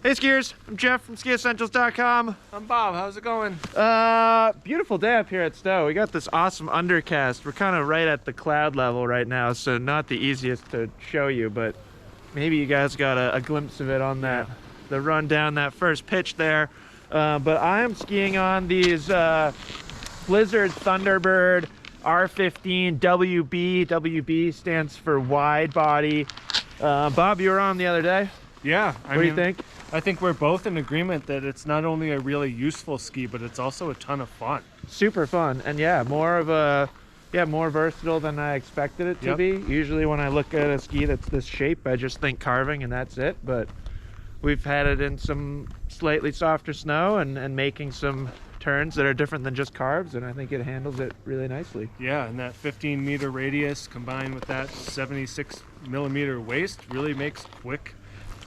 Hey skiers, I'm Jeff from skiessentials.com. I'm Bob, how's it going? Beautiful day up here at Stowe. We got this awesome undercast. We're kind of right at the cloud level right now, so not the easiest to show you, but maybe you guys got a glimpse of it on that, the run down that first pitch there. But I am skiing on these Blizzard Thunderbird R15 WB. WB stands for wide body. Bob, you were on the other day. Yeah, What do you think? I think we're both in agreement that it's not only a really useful ski, but it's also a ton of fun. Super fun, and more versatile than I expected it to be. Usually when I look at a ski that's this shape, I just think carving and that's it, but we've had it in some slightly softer snow and making some turns that are different than just carves, and I think it handles it really nicely. Yeah, and that 15-meter radius combined with that 76-millimeter waist really makes quick,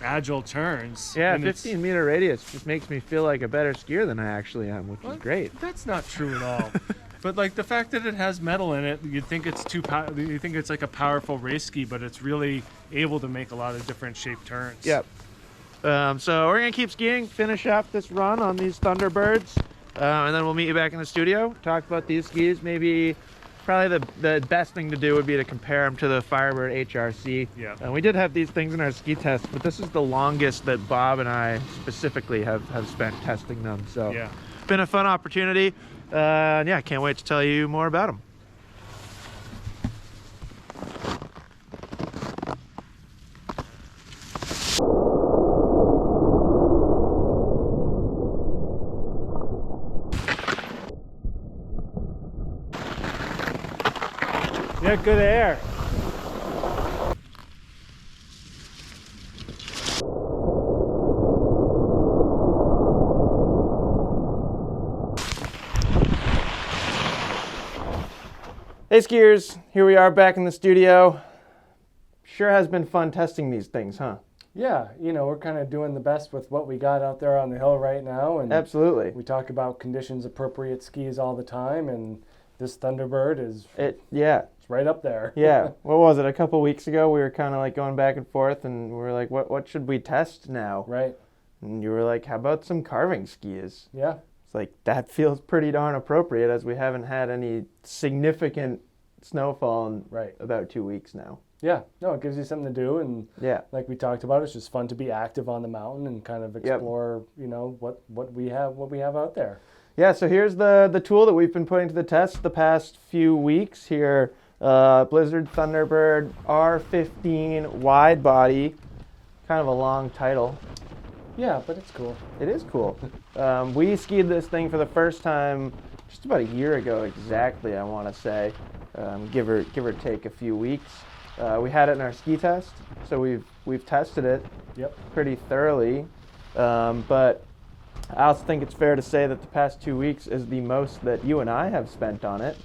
agile turns. Yeah, 15-meter radius just makes me feel like a better skier than I actually am, which is great. That's not true at all. But like the fact that it has metal in it, you'd think it's you think it's like a powerful race ski, but it's really able to make a lot of different shaped turns. Yep. So we're gonna keep skiing, finish up this run on these Thunderbirds, and then we'll meet you back in the studio, talk about these skis. Maybe probably the best thing to do would be to compare them to the Firebird HRC. Yeah. We did have these things in our ski test, but this is the longest that Bob and I specifically have spent testing them. So yeah, it's been a fun opportunity. And yeah, can't wait to tell you more about them. Yeah, good air. Hey skiers, here we are back in the studio. Sure has been fun testing these things, huh? Yeah, you know, we're kind of doing the best with what we got out there on the hill right now. And absolutely. We talk about conditions appropriate skis all the time, and this Thunderbird is it's right up there. Yeah. What was it? A couple weeks ago, we were kind of like going back and forth, and we were like, what should we test now? Right. And you were like, how about some carving skis? Yeah. It's like, that feels pretty darn appropriate, as we haven't had any significant snowfall in about 2 weeks now. Yeah. No, it gives you something to do, and like we talked about, it's just fun to be active on the mountain and kind of explore, you know, what we have out there. Yeah, so here's the tool that we've been putting to the test the past few weeks here. Blizzard Thunderbird R15 wide body. Kind of a long title. Yeah, but it's cool. It is cool. We skied this thing for the first time just about a year ago exactly, I want to say. Give or take a few weeks. We had it in our ski test, so we've tested it pretty thoroughly. But I also think it's fair to say that the past 2 weeks is the most that you and I have spent on it.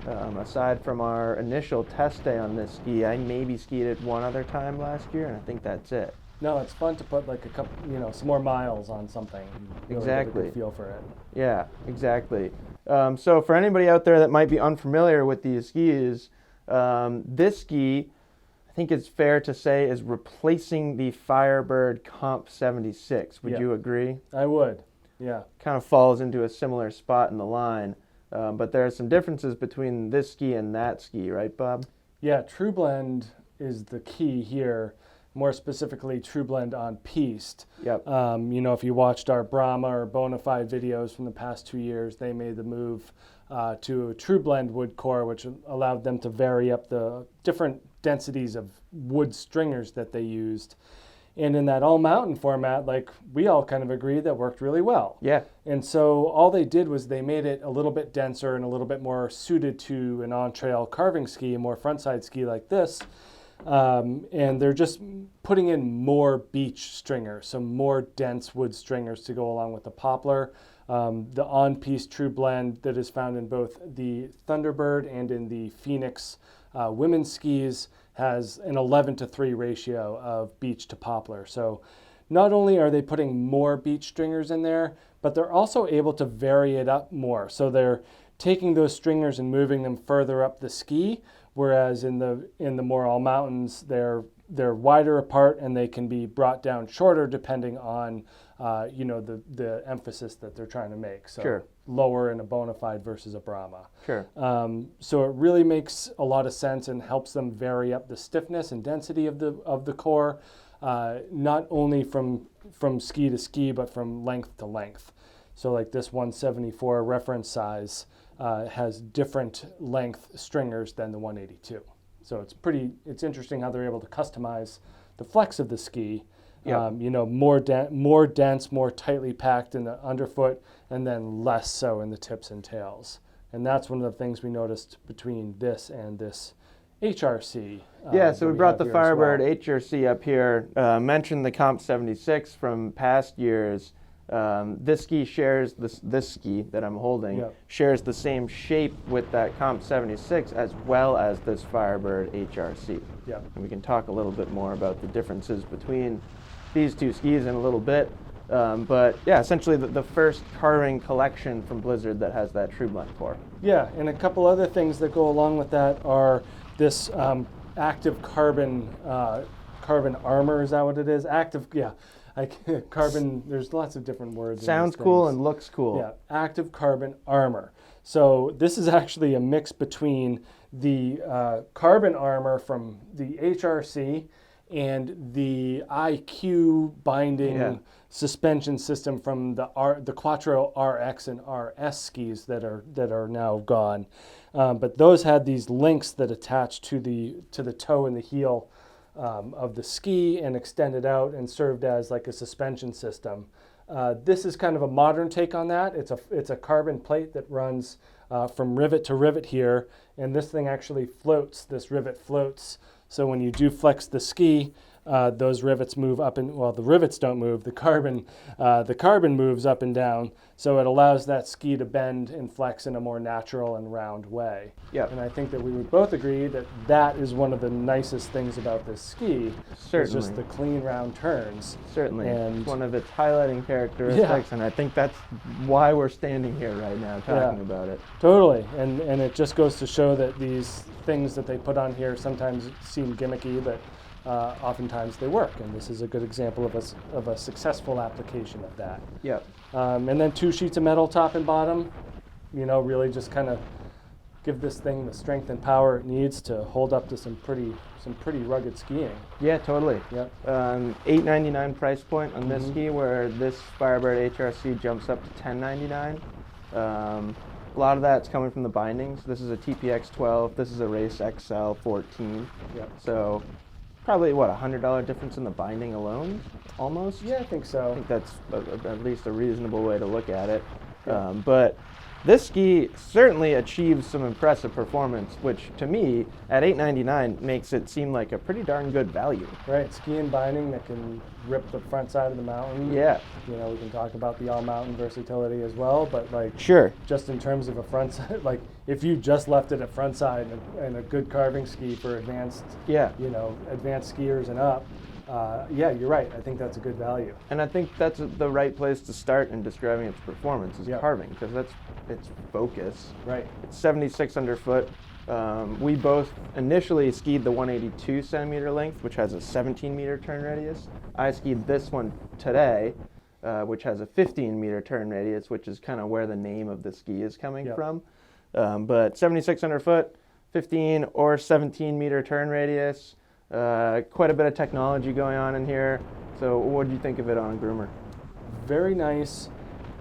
Aside from our initial test day on this ski, I maybe skied it one other time last year, and I think that's it. No, it's fun to put like a couple, you know, some more miles on something. Really exactly. Get a good feel for it. Yeah, exactly. So for anybody out there that might be unfamiliar with these skis, this ski, I think it's fair to say, is replacing the Firebird Comp 76. Would you agree? I would, yeah. Kind of falls into a similar spot in the line. But there are some differences between this ski and that ski, right, Bob? Yeah, True Blend is the key here. More specifically, True Blend on piste. Yep. You know, if you watched our Brahma or Bonafide videos from the past 2 years, they made the move to a True Blend wood core, which allowed them to vary up the different densities of wood stringers that they used. And in that all-mountain format, like we all kind of agreed, that worked really well. Yeah. And so all they did was they made it a little bit denser and a little bit more suited to an on-trail carving ski, a more frontside ski like this. And they're just putting in more beech stringers, so more dense wood stringers to go along with the poplar. The on-piste True Blend that is found in both the Thunderbird and in the Phoenix women's skis has an 11:3 ratio of beech to poplar. So not only are they putting more beech stringers in there, but they're also able to vary it up more. So they're taking those stringers and moving them further up the ski, whereas in the more all mountains, they're they're wider apart, and they can be brought down shorter depending on the emphasis that they're trying to make. So Sure. lower in a bona fide versus a Brahma. Sure. So it really makes a lot of sense and helps them vary up the stiffness and density of the core, not only from ski to ski, but from length to length. So like this 174 reference size has different length stringers than the 182. So it's interesting how they're able to customize the flex of the ski. Yep. More dense, more tightly packed in the underfoot, and then less so in the tips and tails. And that's one of the things we noticed between this and this HRC. Yeah, so we brought the have here as Firebird well. HRC up here. Mentioned the Comp 76 from past years. This ski shares this ski that I'm holding Yep. shares the same shape with that Comp 76 as well as this Firebird HRC. Yep. And we can talk a little bit more about the differences between these two skis in a little bit. But yeah, essentially the first carving collection from Blizzard that has that true blend core. Yeah, and a couple other things that go along with that are this active carbon armor. Is that what it is? Active, yeah. Carbon, there's lots of different words. Sounds in these cool things. and looks cool. Yeah, active carbon armor. So this is actually a mix between the carbon armor from the HRC and the IQ binding suspension system from the Quattro RX and RS skis that are now gone. But those had these links that attached to the toe and the heel of the ski and extended out and served as like a suspension system. This is kind of a modern take on that. It's a carbon plate that runs from rivet to rivet here, and this thing actually floats. This rivet floats. So when you do flex the ski, those rivets move up and the rivets don't move. The carbon moves up and down. So it allows that ski to bend and flex in a more natural and round way. Yep. And I think that we would both agree that that is one of the nicest things about this ski. Certainly. Is just the clean round turns. Certainly. And It's one of its highlighting characteristics, and I think that's why we're standing here right now talking about it. Totally, and it just goes to show that these things that they put on here sometimes seem gimmicky, but oftentimes they work, and this is a good example of a successful application of that. Yep. And then 2 sheets of metal, top and bottom, really just kind of give this thing the strength and power it needs to hold up to some pretty rugged skiing. Yeah, totally. Yep. $8.99 price point on this ski, where this Firebird HRC jumps up to $10.99. A lot of that's coming from the bindings. This is a TPX 12. This is a Race XL 14. Yep. So probably what, $100 difference in the binding alone, almost. Yeah, I think so. I think that's at least a reasonable way to look at it. Yeah. But this ski certainly achieves some impressive performance, which to me, at $8.99, makes it seem like a pretty darn good value. Right, ski and binding that can rip the front side of the mountain. Yeah. We can talk about the all-mountain versatility as well, but Sure. just in terms of a front side, if you just left it at front side and a good carving ski for advanced, advanced skiers and up, you're right. I think that's a good value. And I think that's the right place to start in describing its performance is carving, because that's its focus. Right. It's 76 underfoot. We both initially skied the 182 centimeter length, which has a 17 meter turn radius. I skied this one today, which has a 15 meter turn radius, which is kind of where the name of the ski is coming from. But 76 underfoot, 15 or 17 meter turn radius. Quite a bit of technology going on in here. So what do you think of it on Groomer? Very nice.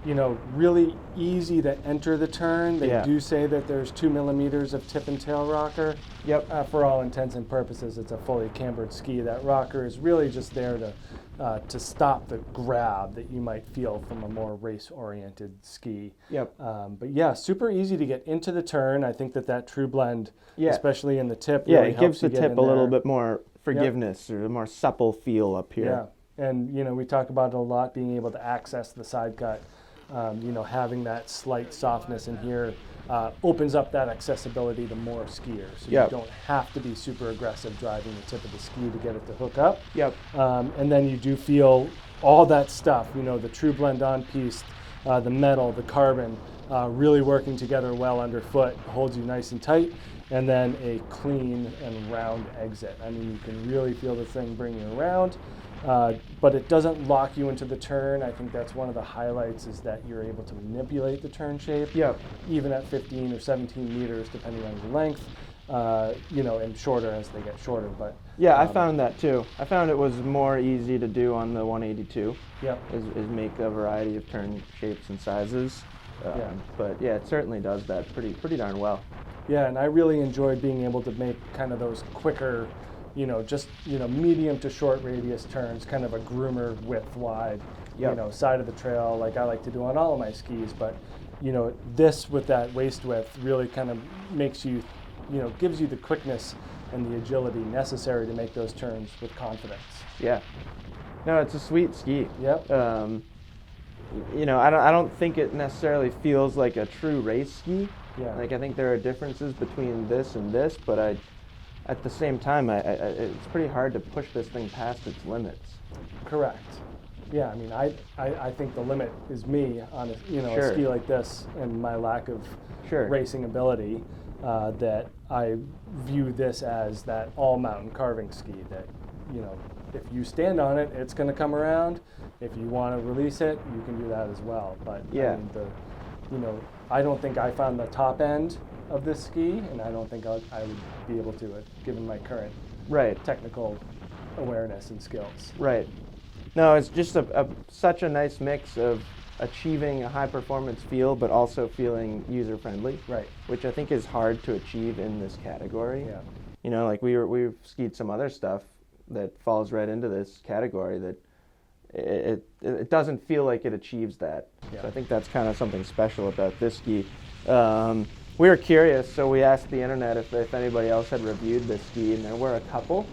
Really easy to enter the turn. They do say that there's 2 millimeters of tip and tail rocker. Yep. For all intents and purposes, it's a fully cambered ski. That rocker is really just there to stop the grab that you might feel from a more race-oriented ski. Yep. But yeah, super easy to get into the turn. I think that True Blend, especially in the tip, really it gives the helps you tip get a in little there. bit more forgiveness or a more supple feel up here. Yeah, and we talk about it a lot, being able to access the side cut. Having that slight softness in here opens up that accessibility to more skiers. So you don't have to be super aggressive driving the tip of the ski to get it to hook up. Yep. And then you do feel all that stuff, the True Blend on piece, the metal, the carbon, really working together well underfoot, holds you nice and tight. and then a clean and round exit. I mean, you can really feel the thing bring you around, but it doesn't lock you into the turn. I think that's one of the highlights, is that you're able to manipulate the turn shape, Yep. even at 15 or 17 meters, depending on your length, and shorter as they get shorter. But Yeah, I found that too. I found it was more easy to do on the 182. Yep. Is make a variety of turn shapes and sizes. Yeah. But yeah, it certainly does that pretty darn well. Yeah, and I really enjoyed being able to make kind of those quicker, medium to short radius turns, kind of a groomer width wide, Yep. side of the trail, like I like to do on all of my skis. But, this with that waist width really kind of makes you, gives you the quickness and the agility necessary to make those turns with confidence. Yeah. No, it's a sweet ski. Yep. I don't think it necessarily feels like a true race ski. Yeah. Like, I think there are differences between this and this, but at the same time, it's pretty hard to push this thing past its limits. Correct. Yeah, I mean, I think the limit is me on a Sure. ski like this and my lack of Sure. racing ability. That I view this as that all mountain carving ski. That if you stand on it, it's going to come around. If you want to release it, you can do that as well. But Yeah. I mean, I don't think I found the top end of this ski, and I don't think I would be able to, given my current Right. technical awareness and skills. Right. No, it's just such a nice mix of achieving a high performance feel, but also feeling user friendly. Right. Which I think is hard to achieve in this category. Yeah. Like we've skied some other stuff that falls right into this category that it doesn't feel like it achieves that. Yeah. So I think that's kind of something special about this ski. We were curious, so we asked the internet if anybody else had reviewed this ski, and there were a couple.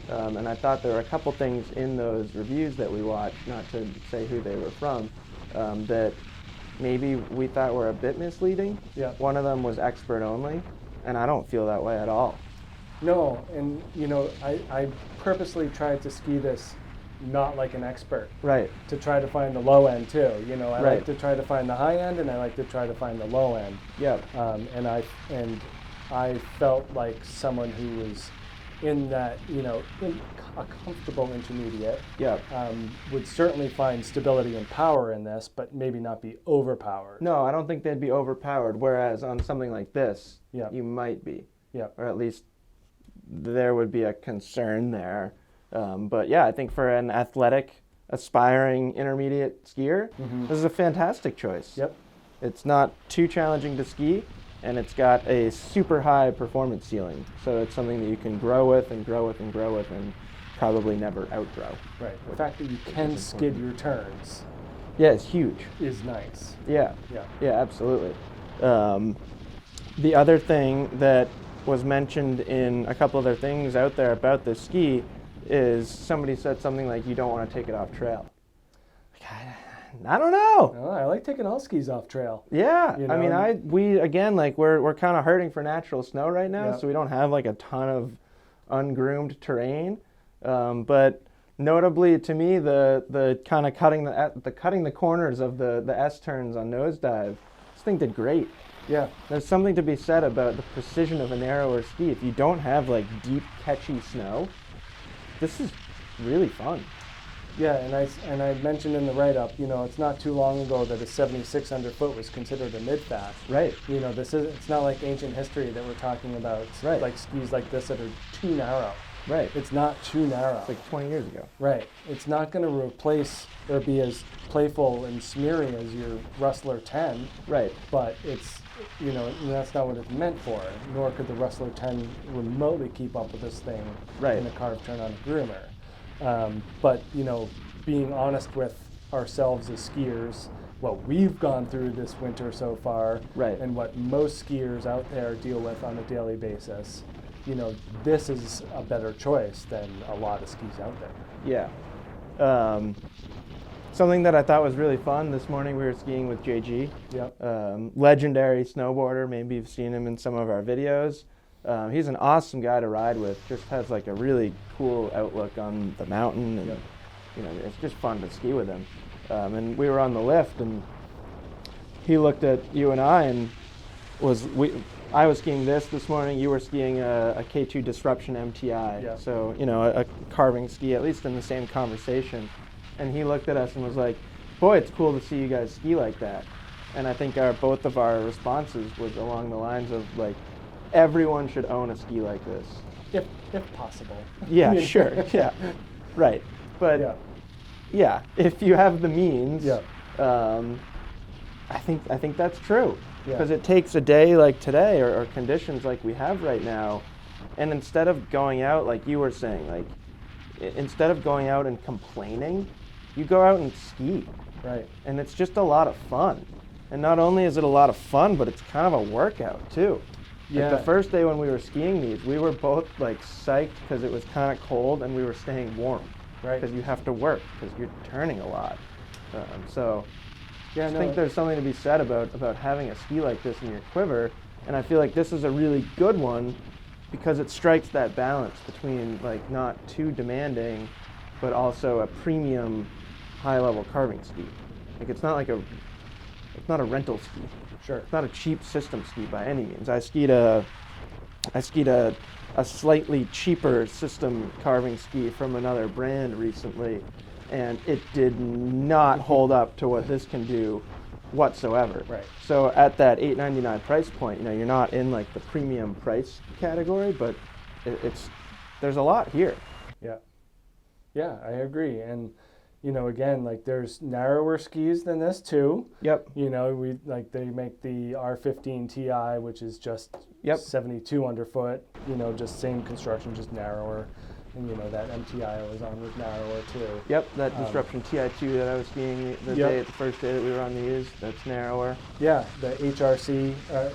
And I thought there were a couple things in those reviews that we watched, not to say who they were from, that maybe we thought were a bit misleading. Yeah. One of them was expert only, and I don't feel that way at all. No, and I purposely tried to ski this not like an expert, Right. to try to find the low end too. I Right. like to try to find the high end, and I like to try to find the low end. Yeah. And I felt like someone who was in that, in a comfortable intermediate, Yeah. would certainly find stability and power in this, but maybe not be overpowered. No, I don't think they'd be overpowered, whereas on something like this, Yeah. you might be. Yeah. Or at least there would be a concern there. But yeah, I think for an athletic, aspiring intermediate skier, this is a fantastic choice. Yep. It's not too challenging to ski, and it's got a super high performance ceiling. So it's something that you can grow with and grow with and grow with and probably never outgrow. Right. The fact that you can skid your turns Yeah, it's huge. is nice. Yeah. Yeah. Yeah, absolutely. The other thing that was mentioned in a couple other things out there about this ski is somebody said something like, you don't want to take it off trail. I don't know. Oh, I like taking all skis off trail. Yeah, You I mean, know? we're kind of hurting for natural snow right now, Yeah. so we don't have like a ton of ungroomed terrain. But notably, to me, the kind of cutting the corners of the S turns on nosedive, this thing did great. Yeah. There's something to be said about the precision of a narrower ski. If you don't have like deep, catchy snow, this is really fun. Yeah, and I mentioned in the write-up, it's not too long ago that a 76 underfoot was considered a mid-fast. Right. It's not like ancient history that we're talking about, Right. like skis like this that are too narrow. Right. It's not too narrow. It's like 20 years ago. Right. It's not going to replace or be as playful and smeary as your Rustler 10. Right. But it's, that's not what it's meant for. Nor could the Rustler 10 remotely keep up with this thing Right. in a carved turn on a groomer. But, being honest with ourselves as skiers, what we've gone through this winter so far, Right. and what most skiers out there deal with on a daily basis, this is a better choice than a lot of skis out there. Yeah. Something that I thought was really fun, this morning we were skiing with JG. Yep. Legendary snowboarder, maybe you've seen him in some of our videos. He's an awesome guy to ride with, just has like a really cool outlook on the mountain, and Yep. It's just fun to ski with him. And we were on the lift, and he looked at you and I and I was skiing this morning. You were skiing a K2 Disruption MTI. Yeah. So, you know, a carving ski, at least in the same conversation. And he looked at us and was like, boy, it's cool to see you guys ski like that. And I think both of our responses was along the lines of like, everyone should own a ski like this. If possible. Yeah, sure. Yeah. Right. But yeah, if you have the means, I think that's true. Because it takes a day like today or conditions like we have right now, and instead of going out, like you were saying, like instead of going out and complaining, you go out and ski. Right. And it's just a lot of fun. And not only is it a lot of fun, but it's kind of a workout too. Yeah. Like the first day when we were skiing these, we were both like psyched because it was kind of cold and we were staying warm. Right. Because you have to work because you're turning a lot. I think there's something to be said about having a ski like this in your quiver, and I feel like this is a really good one because it strikes that balance between like not too demanding, but also a premium high-level carving ski. Like it's not a rental ski. Sure. It's not a cheap system ski by any means. I skied a slightly cheaper system carving ski from another brand recently, and it did not hold up to what this can do whatsoever. Right. So at that $8.99 price point, you know, you're not in like the premium price category, but there's a lot here. Yeah, I agree. And you know, again, like there's narrower skis than this too. Yep. You know, they make the R15 TI, which is just 72 underfoot. You know, just same construction, just narrower. And you know, that MTI I was on was narrower too. Yep, that Disruption TI2 that I was skiing the first day that we were on these, that's narrower. Yeah, the HRC, the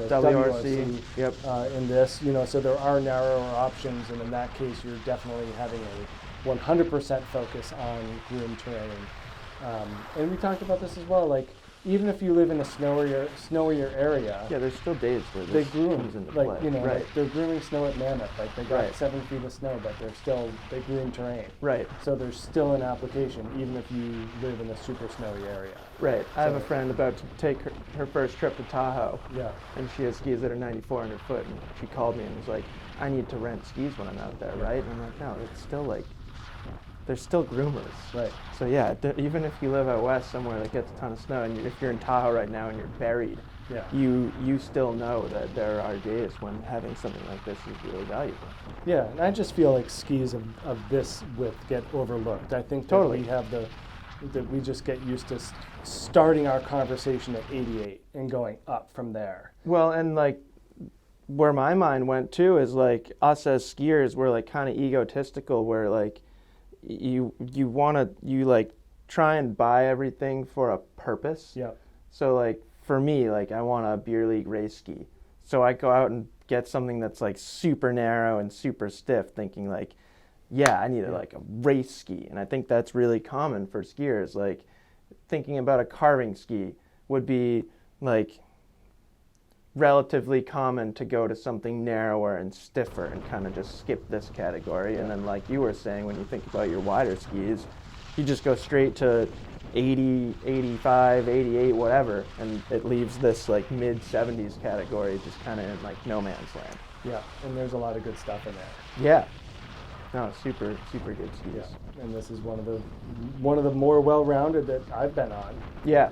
WRC. Yep. In this, you know, so there are narrower options, and in that case, you're definitely having a 100% focus on groomed terrain. And we talked about this as well, like, even if you live in a snowier area, there's still days where they this groom, comes into like, play. you know, Right. like they're grooming snow at Mammoth, like they got 7 feet of snow, but they groom terrain. Right. So there's still an application, even if you live in a super snowy area. Right. I have a friend about to take her first trip to Tahoe. Yeah. And she has skis that are 9,400 foot, and she called me and was like, I need to rent skis when I'm out there, right? And I'm like, no, it's still like, there's still groomers. Right. So yeah, even if you live out west somewhere that gets a ton of snow, and if you're in Tahoe right now and you're buried, you still know that there are days when having something like this is really valuable. Yeah, and I just feel like skis of this width get overlooked. I think that we have that we just get used to starting our conversation at 88 and going up from there. Well, and like where my mind went too is like us as skiers, we're like kind of egotistical, where like you like try and buy everything for a purpose. Yeah. So like for me, like I want a beer league race ski. So I go out and get something that's like super narrow and super stiff, thinking like, I need like a race ski. And I think that's really common for skiers. Like thinking about a carving ski would be like relatively common to go to something narrower and stiffer and kind of just skip this category. And then like you were saying, when you think about your wider skis, you just go straight to 80, 85, 88, whatever, and it leaves this like mid 70s category just kind of in like no man's land. Yeah, and there's a lot of good stuff in there. Yeah. No, super good skis. Yeah, and this is one of the more well-rounded that I've been on. Yeah,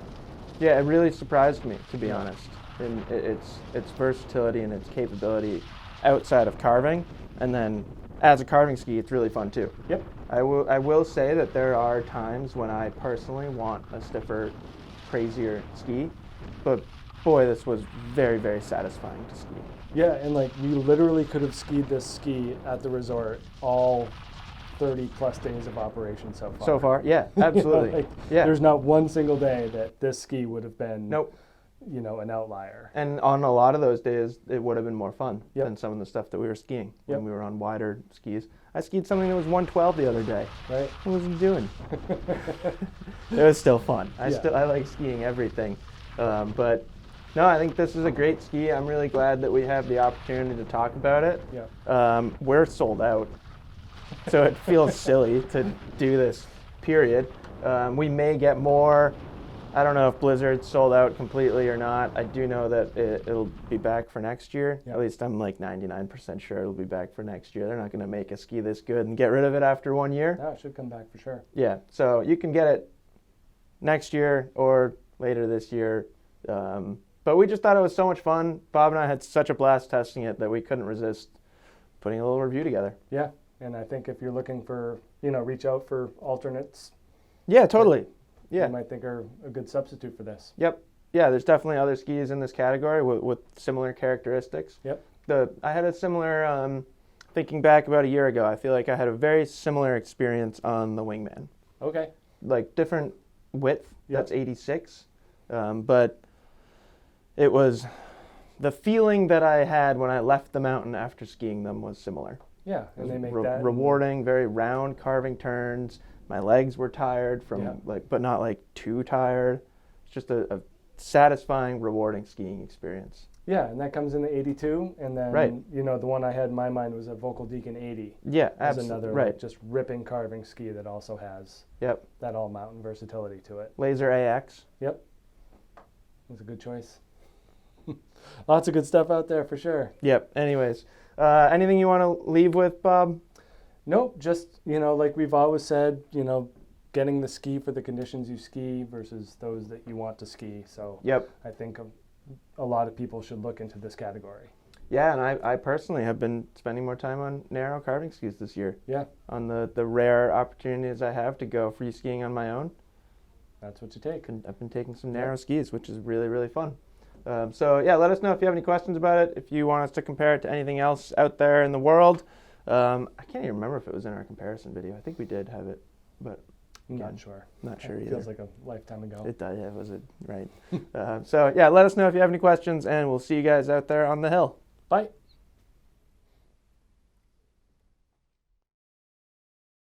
it really surprised me, to be honest. And its versatility and its capability outside of carving, and then as a carving ski, it's really fun too. Yep. I will say that there are times when I personally want a stiffer, crazier ski, but boy, this was very, very satisfying to ski. Yeah, and like we literally could have skied this ski at the resort all 30 plus days of operation so far. So far, yeah, absolutely. There's not one single day that this ski would have been an outlier. And on a lot of those days, it would have been more fun than some of the stuff that we were skiing when we were on wider skis. I skied something that was 112 the other day. Right. What was I doing? It was still fun. I like skiing everything. But no, I think this is a great ski. I'm really glad that we have the opportunity to talk about it. Yeah. We're sold out, so it feels silly to do this, period. We may get more I don't know if Blizzard's sold out completely or not. I do know that it'll be back for next year. Yep. At least I'm like 99% sure it'll be back for next year. They're not going to make a ski this good and get rid of it after 1 year. No, it should come back for sure. Yeah, so you can get it next year or later this year. But we just thought it was so much fun. Bob and I had such a blast testing it that we couldn't resist putting a little review together. Yeah, and I think if you're looking for, reach out for alternates. Yeah, totally. Yeah. You might think are a good substitute for this. Yep. Yeah, there's definitely other skis in this category with similar characteristics. Yep. I had a similar, thinking back about a year ago, I feel like I had a very similar experience on the Wingman. Okay. Like different width, Yep. that's 86. But it was, the feeling that I had when I left the mountain after skiing them was similar. Yeah, and they make Re- that rewarding, very round carving turns. My legs were tired from but not like too tired. It's just a satisfying, rewarding skiing experience. Yeah, and that comes in the 82, and then Right. the one I had in my mind was a Vocal Deacon 80. Yeah, That's absolutely. another Right. like, just ripping carving ski that also has Yep. that all mountain versatility to it. Laser AX. Yep, that's a good choice. Lots of good stuff out there for sure. Yep. Anyways, anything you want to leave with, Bob? Nope, just like we've always said, getting the ski for the conditions you ski versus those that you want to ski. So Yep. I think a lot of people should look into this category. Yeah, and I personally have been spending more time on narrow carving skis this year. Yeah, On the rare opportunities I have to go free skiing on my own. that's what you take. I've been taking some narrow skis, which is really, really fun. So yeah, let us know if you have any questions about it. If you want us to compare it to anything else out there in the world. I can't even remember if it was in our comparison video. I think we did have it, but I'm again, not sure. not sure It either. feels like a lifetime ago. It does, yeah, was it right? So yeah, let us know if you have any questions, and we'll see you guys out there on the hill. Bye.